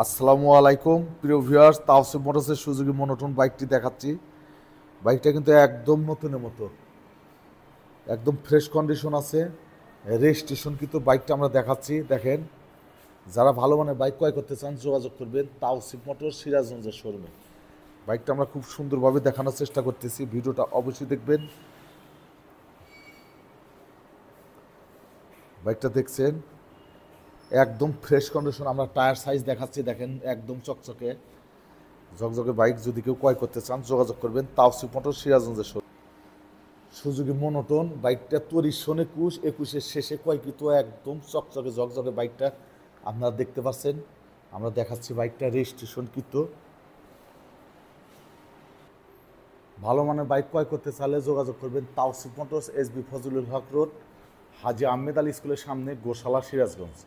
আসসালামু আলাইকুম প্রিয় ভিউয়ার্স, তাওসিফ মোটরসের সুজুকি মনোটন বাইকটি দেখাচ্ছি। বাইকটা কিন্তু একদম নতুনের মতো, একদম ফ্রেশ কন্ডিশন আছে, রেজিস্ট্রেশন কিন্তু বাইকটা আমরা দেখাচ্ছি। দেখেন, যারা ভালো মানের বাইক ক্রয় করতে চান যোগাযোগ করবেন তাওসিফ মোটর সিরাজগঞ্জের শোরুমে। বাইকটা আমরা খুব সুন্দরভাবে দেখানোর চেষ্টা করতেছি, ভিডিওটা অবশ্যই দেখবেন। বাইকটা দেখছেন একদম ফ্রেশ কন্ডিশন, আমরা টায়ার সাইজ দেখাচ্ছি, দেখেন একদম চকচকে ঝকঝকে বাইক। যদি কেউ ক্রয় করতে চান যোগাযোগ করবেন তাওসিফ মোটর সিরাজগঞ্জের শোরুম। সুজুকি মনোটন বাইকটা 21 শেষে ক্রয়কৃত, একদম চকচকে ঝকঝকে বাইকটা আপনারা দেখতে পাচ্ছেন। আমরা দেখাচ্ছি বাইকটা রেজিস্ট্রেশন কিন্তু। ভালো মানের বাইক ক্রয় করতে চাইলে যোগাযোগ করবেন তাওসিফ মোটরস, SB ফজলুল হক রোড, হাজী আহমেদ আলী স্কুলের সামনে, গোশালা, সিরাজগঞ্জ।